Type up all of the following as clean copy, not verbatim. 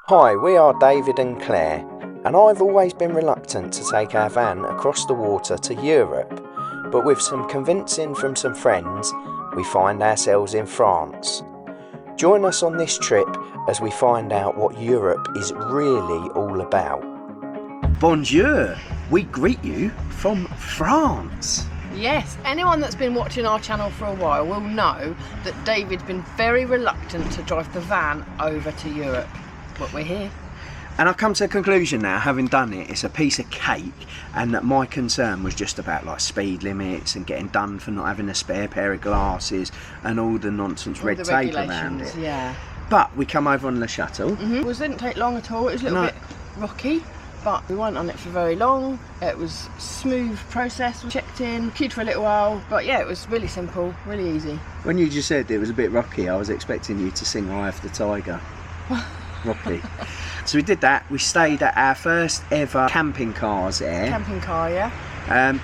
Hi, we are David and Claire, and I've always been reluctant to take our van across the water to Europe, but with some convincing from some friends, we find ourselves in France. Join us on this trip as we find out what Europe is really all about. Bonjour, we greet you from France. Yes, anyone that's been watching our channel for a while will know that David's been very reluctant to drive the van over to Europe. But we're here. And I've come to a conclusion now, having done it, it's a piece of cake, and that my concern was just about like speed limits and getting done for not having a spare pair of glasses and all the nonsense red tape around it. Yeah. But we come over on Le Chateau. It didn't take long at all, it was a little bit rocky, but we weren't on it for very long. It was a smooth process, we checked in, queued for a little while, but yeah, it was really simple, really easy. When you just said it was a bit rocky, I was expecting you to sing Eye of the Tiger. Rocky. So we did that. We stayed at our first ever camping cars there. Camping car, yeah.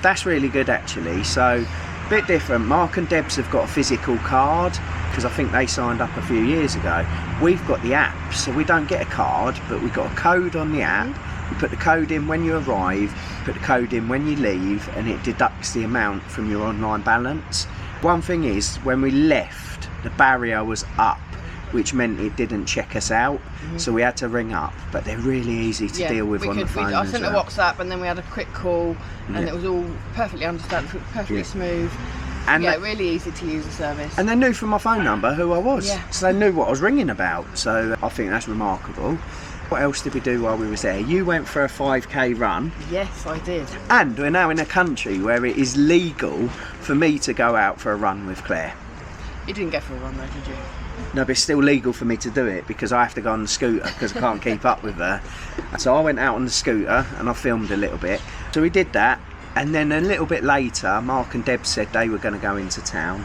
That's really good actually. So a bit different. Mark and Debs have got a physical card because I think they signed up a few years ago. We've got the app, so we don't get a card, but we've got a code on the app. You put the code in when you arrive, put the code in when you leave, and it deducts the amount from your online balance. One thing is, when we left, the barrier was up, which meant it didn't check us out, so we had to ring up, but they're really easy to deal with on the phone. I sent a WhatsApp and then we had a quick call, and it was all perfectly understandable, perfectly smooth. And yeah, really easy to use the service. And they knew from my phone number who I was, so they knew what I was ringing about, so I think that's remarkable. What else did we do while we was there? You went for a 5k run. Yes, I did. And we're now in a country where it is legal for me to go out for a run with Claire. You didn't go for a run though, did you? No, but it's still legal for me to do it because I have to go on the scooter because I can't keep up with her. So I went out on the scooter and I filmed a little bit. So we did that, and then a little bit later, Mark and Deb said they were going to go into town.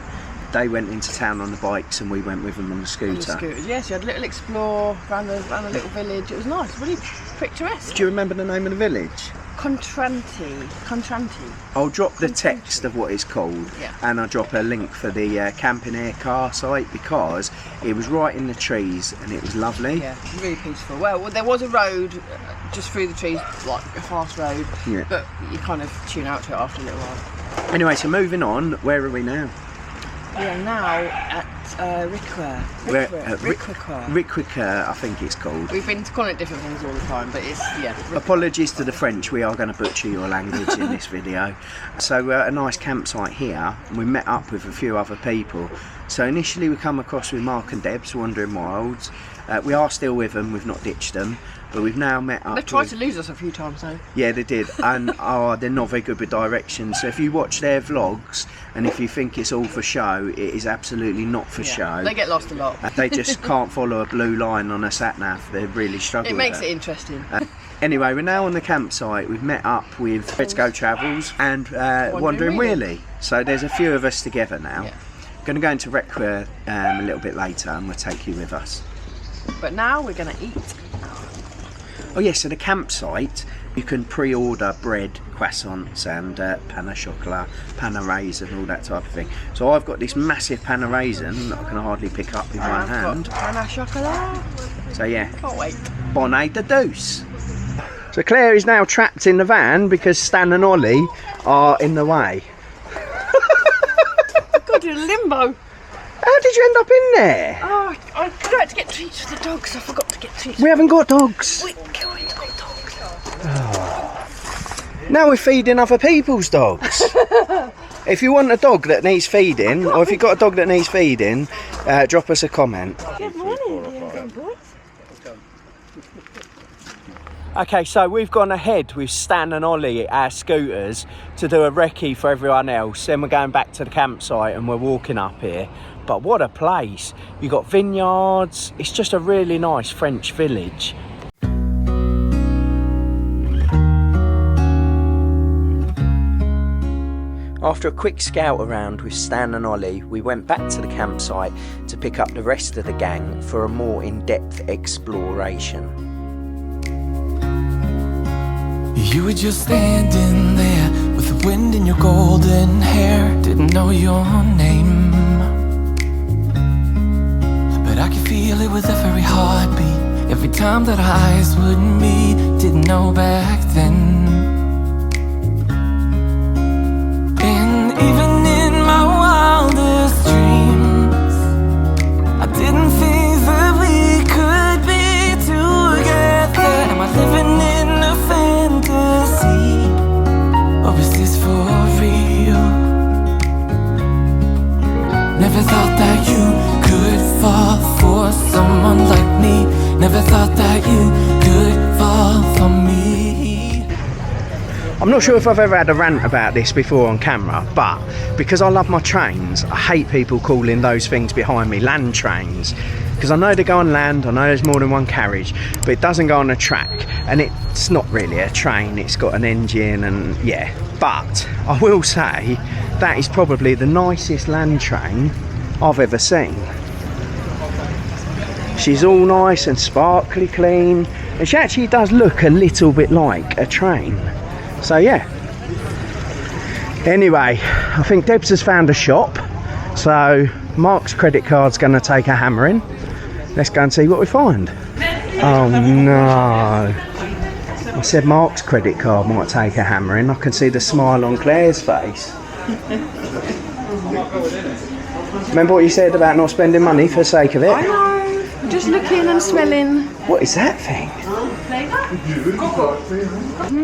They went into town on the bikes and we went with them on the scooter. On the scooters, yes. You had a little explore around the little village. It was nice, really picturesque. Do you remember the name of the village? Contranti. I'll drop the text of what it's called, and I'll drop a link for the camping air car site because it was right in the trees and it was lovely. Yeah, really peaceful. Well, there was a road just through the trees, like a fast road, but you kind of tune out to it after a little while. Anyway, so moving on, where are we now? We are now at Riquica, I think it's called. We've been calling it different things all the time, but it's, Apologies to the French, we are going to butcher your language in this video. So a nice campsite here, and we met up with a few other people. So initially we come across with Mark and Debs, Wandering Wilds. We are still with them, we've not ditched them. But we've now met up. They tried to lose us a few times though. Yeah, they did, and they're not very good with directions. So if you watch their vlogs, and if you think it's all for show, it is absolutely not for show. They get lost a lot. They just can't follow a blue line on a sat nav. They really struggle. It makes it interesting. Anyway, we're now on the campsite. We've met up with Let's Go Travels and Wandering Wheelie. So there's a few of us together now. Going to go into Requia a little bit later, and we'll take you with us. But now we're going to eat. Oh yes, so the campsite, you can pre-order bread, croissants and pain au chocolat, pain au raisin and all that type of thing. So I've got this massive pain au raisin that I can hardly pick up in one hand. Pain au chocolat. So yeah. Can't wait. Bonnet de douce. So Claire is now trapped in the van because Stan and Ollie are in the way. I've got to do a limbo. How did you end up in there? Oh, I forgot to get treats for the dogs. I forgot to get treats. We haven't got dogs. We got dogs. Oh. Now we're feeding other people's dogs. If you want a dog that needs feeding, or if you've got a dog that needs feeding, drop us a comment. Good morning, boys. Okay, so we've gone ahead with Stan and Ollie, our scooters, to do a recce for everyone else. Then we're going back to the campsite and we're walking up here. But what a place. You've got vineyards. It's just a really nice French village. After a quick scout around with Stan and Ollie, we went back to the campsite to pick up the rest of the gang for a more in-depth exploration. You were just standing there with the wind in your golden hair. Didn't know your name, but I could feel it with every heartbeat. Every time that our eyes would meet, didn't know back then. And even in my wildest dreams, I didn't think that we could be together. Am I living in a fantasy, or is this for real? Never thought that you could fall for someone like me. Never thought that you could fall for me. I'm not sure if I've ever had a rant about this before on camera, but because I love my trains, I hate people calling those things behind me land trains. Because I know they go on land, I know there's more than one carriage, but it doesn't go on a track, and it's not really a train, it's got an engine, and yeah. But I will say that is probably the nicest land train I've ever seen. She's all nice and sparkly clean, and she actually does look a little bit like a train. So yeah. Anyway, I think Debs has found a shop, so Mark's credit card's going to take a hammering. Let's go and see what we find. Oh no. I said Mark's credit card might take a hammering. I can see the smile on Claire's face. Remember what you said about not spending money for the sake of it? I know. I'm just looking and smelling. What is that thing?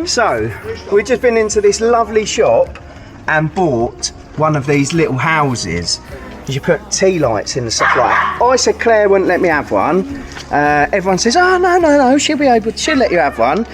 So, we've just been into this lovely shop and bought one of these little houses. You put tea lights in and stuff like that. I said Claire wouldn't let me have one. Everyone says, oh no, she'll let you have one.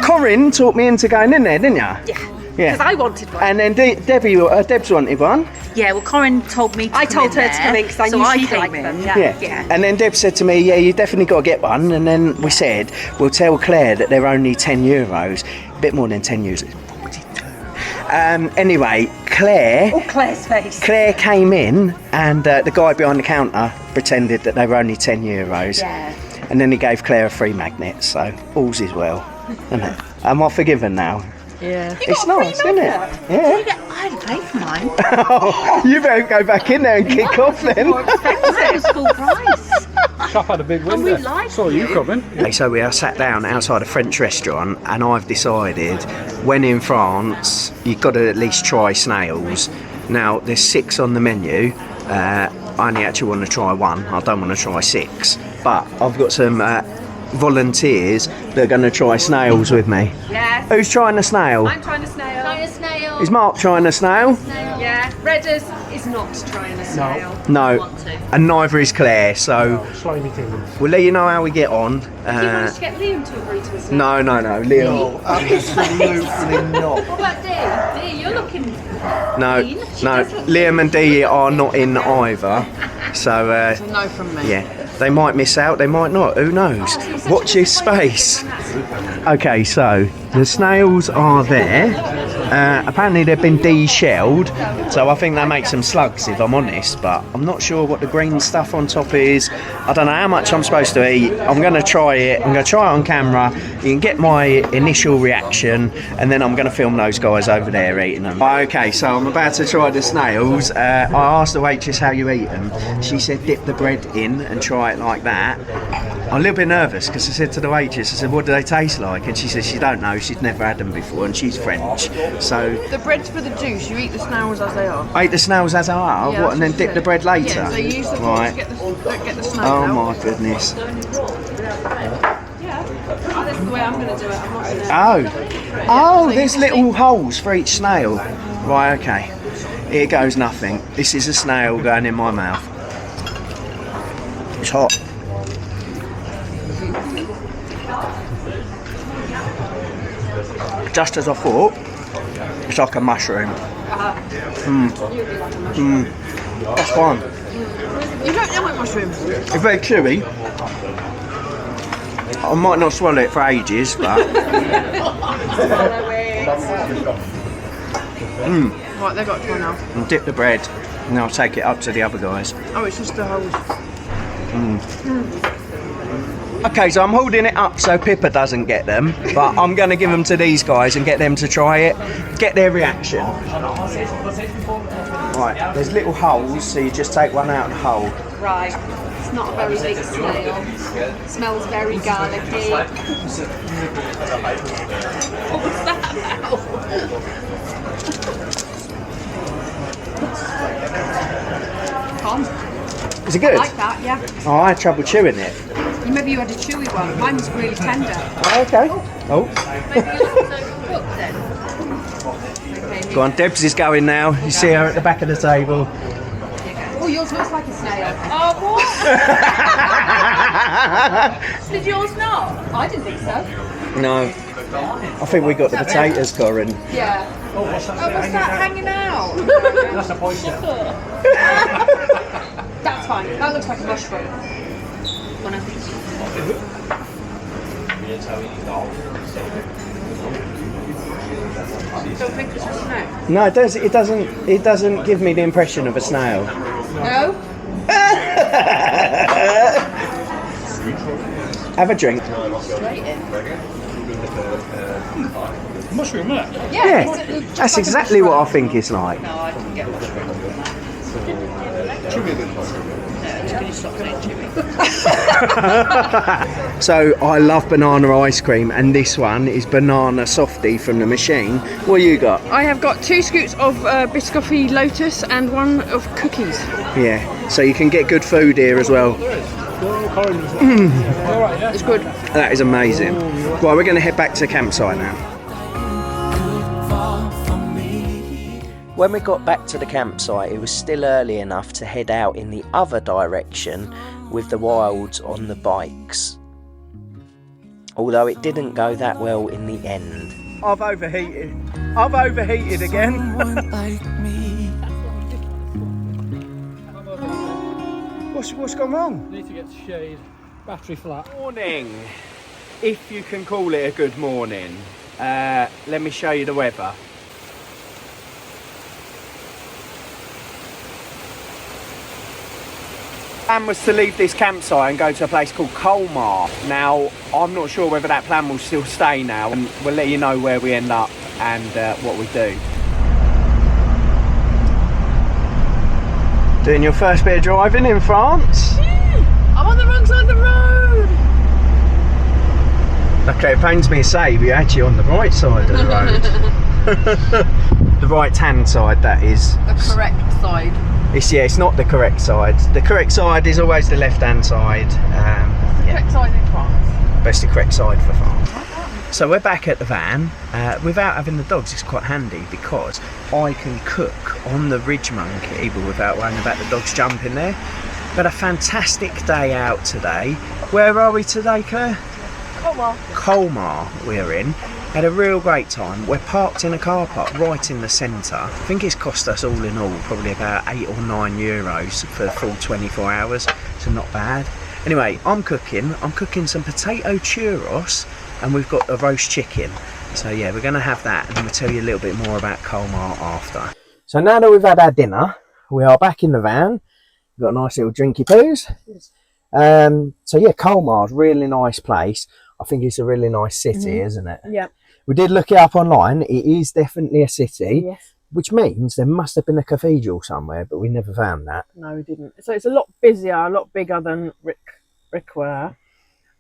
Corinne talked me into going in there, didn't you? Yeah, because I wanted one. And then Debs wanted one. Yeah, well, Corinne told me to I told her to come in because I knew she'd like them. Yeah. And then Deb said to me, yeah, you definitely got to get one. And then we said, we'll tell Claire that they're only €10. A bit more than 10 euros. 42. Anyway, Claire... Oh, Claire's face. Claire came in and the guy behind the counter pretended that they were only €10. Yeah. And then he gave Claire a free magnet, so all's is well. Isn't it? Am I forgiven now? Yeah. It's nice, isn't it? Yeah. I had to pay for mine. Oh, you better go back in there and kick off then. That was full price. Shop had a big window. Saw you coming. Okay, so we are sat down outside a French restaurant, and I've decided when in France you've got to at least try snails. Now there's 6 on the menu. I only actually want to try 1. I don't want to try 6. But I've got some volunteers that are going to try snails with me. Yes. Who's trying a snail? I'm trying a snail. Trying a snail. Is Mark trying a snail? Yeah. Redders is not trying a snail. No. And neither is Claire, so Slimy things. we'll let you know how we get on. Do you manage to get Liam to agree to a snail? No, Liam. Absolutely not. What about Dee? Dee, you're looking No, clean. Liam and Dee are not in either. So, No from me. yeah, they might miss out, they might not, who knows? Watch this space. Okay, so the snails are there. Apparently they've been de-shelled, so I think that makes them slugs if I'm honest, but I'm not sure what the green stuff on top is. I don't know how much I'm supposed to eat. I'm going to try it. I'm going to try it on camera. You can get my initial reaction, and then I'm going to film those guys over there eating them. Okay, so I'm about to try the snails. I asked the waitress how you eat them. She said dip the bread in and try it like that. I'm a little bit nervous because I said to the waitress, I said, what do they taste like? And she said she don't know, she's never had them before, and she's French. So The bread's for the juice. You eat the snails as they are. I eat the snails as they are, Yeah, what, and then that's dip what the she bread said. later? Yeah, so you use the fork right. to get the snails Oh out. my goodness. Oh, that's the way I'm going to do it. I'm not going to. Oh, there's little holes for each snail. Right, okay. Here goes nothing. This is a snail going in my mouth. It's hot. Just as I thought, it's like a mushroom. That's fine. You don't know what mushrooms. It's very chewy. I might not swallow it for ages, but Right, they've got to try now. I'll dip the bread and I'll take it up to the other guys. Oh, it's just the holes. Okay, so I'm holding it up so Pippa doesn't get them, but I'm going to give them to these guys and get them to try it, get their reaction. Right, there's little holes, so you just take one out of the hole. Right. It's not a very big snail. It smells very garlicky. What's that about? Tom, Is it good? I like that, yeah. Oh, I had trouble chewing it. Maybe you had a chewy one. Mine was really tender. Oh, okay. Oh. Go on, Debs is going now. You see her at the back of the table. Oh, yours looks like a snail. Oh, what? Did yours not? I didn't think so. No. I think we got the potatoes, Corinne. Yeah. Oh, what's that hanging out? That's a poison. That's fine. That looks like a mushroom. Don't think it's a snail. No, it does. It doesn't. It doesn't give me the impression of a snail. No? Have a drink. Straight in. Mushroom, isn't it? Yeah, that's exactly what I think it's like. No, I didn't get mushroom. So I love banana ice cream, and this one is banana softie from the machine. What you got? I have got 2 scoops of biscotti lotus and 1 of cookies. Yeah, so you can get good food here as well. It's good. That is amazing. Well, we're going to head back to the campsite now. When we got back to the campsite, it was still early enough to head out in the other direction with the wilds on the bikes. Although it didn't go that well in the end. I've overheated. I've overheated again. Someone like me. What's gone wrong? Need to get shade. Battery flat. Morning, if you can call it a good morning. Let me show you the weather. Plan was to leave this campsite and go to a place called Colmar. Now, I'm not sure whether that plan will still stay now, and we'll let you know where we end up and what we do. Doing your first bit of driving in France? I'm on the wrong side of the road. Okay, it pains me to say, but you're actually on the right side of the road. The right-hand side, that is. The correct side. It's not the correct side. The correct side is always the left-hand side. Correct side in France. Best the correct side for France. So we're back at the van. Without having the dogs, it's quite handy because I can cook on the Ridge Monkey, but without worrying about the dogs jumping there. But a fantastic day out today. Where are we today, Claire? Colmar. Colmar we're in. Had a real great time. We're parked in a car park right in the centre. I think it's cost us all in all probably about €8 or €9 for the full 24 hours, so not bad. Anyway, I'm cooking some potato churros, and we've got a roast chicken. So yeah, we're going to have that, and then we'll tell you a little bit more about Colmar after. So now that we've had our dinner, we are back in the van. We've got a nice little drinky poos. So yeah, Colmar's a really nice place. I think it's a really nice city, isn't it? Yeah. We did look it up online. It is definitely a city, Yes. which means there must have been a cathedral somewhere, but we never found that. No, we didn't. So it's a lot busier, a lot bigger than Rickware.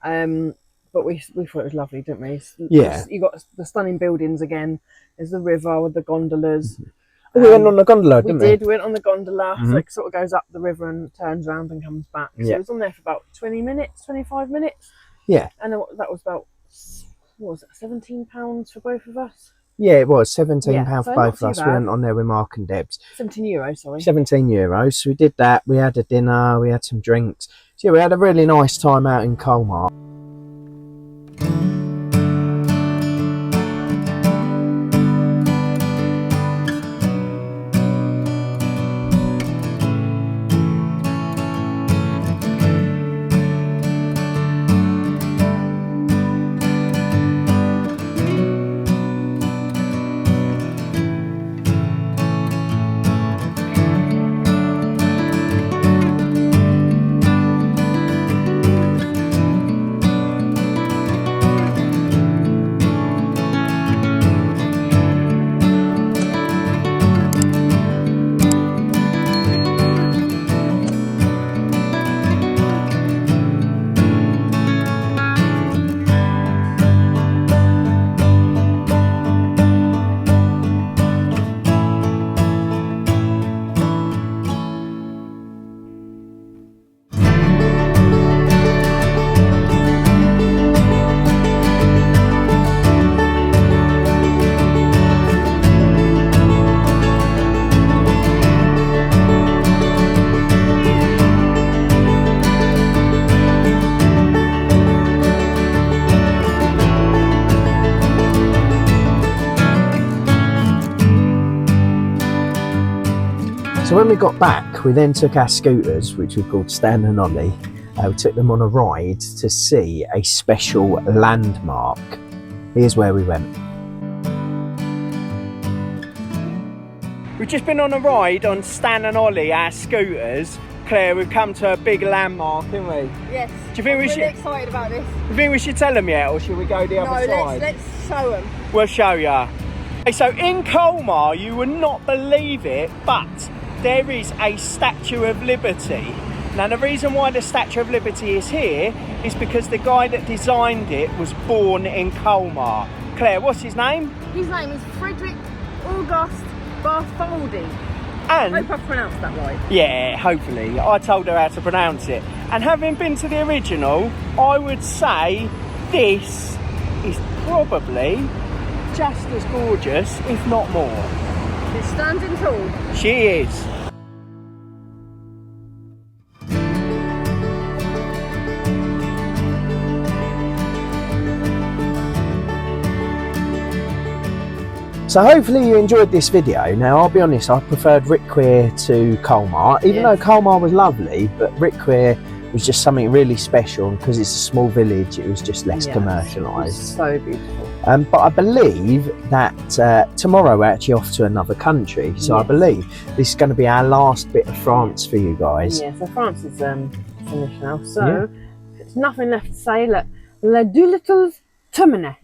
But we thought it was lovely, didn't we? Yeah. You got the stunning buildings again. There's the river with the gondolas. We went on the gondola, didn't we? We went on the gondola, so it sort of goes up the river and turns around and comes back. So it was on there for about 20 minutes, 25 minutes. Yeah. And then that was about, what was it, £17 for both of us? Yeah, it was £17 Yeah, for so both of not us. too We bad. went on there with Mark and Debs. €17, sorry. €17. So we did that. We had a dinner. We had some drinks. So yeah, we had a really nice time out in Colmar. So when we got back, we then took our scooters, which we called Stan and Ollie. We took them on a ride to see a special landmark. Here's where we went. We've just been on a ride on Stan and Ollie, our scooters. Claire, we've come to a big landmark, haven't we? Yes. Do you think we should? Really excited about this. Do you think we should tell them yet, or should we go the other side? No, let's show them. We'll show you. Okay, so in Colmar, you would not believe it, but there is a Statue of Liberty. Now, the reason why the Statue of Liberty is here is because the guy that designed it was born in Colmar. Claire, what's his name? His name is Frederick August Bartholdi. And I hope I pronounced that right. yeah, hopefully. I told her how to pronounce it. And having been to the original, I would say this is probably just as gorgeous, if not more. It's standing tall. She is. So hopefully you enjoyed this video. Now I'll be honest, I preferred Rickwear to Colmar, even though Colmar was lovely, but Rickwear was just something really special, and because it's a small village it was just less commercialised. So beautiful. But I believe that tomorrow we're actually off to another country, so I believe this is going to be our last bit of France for you guys. Yeah, so France is finished now, so there's nothing left to say. Le Doolittle's terminé.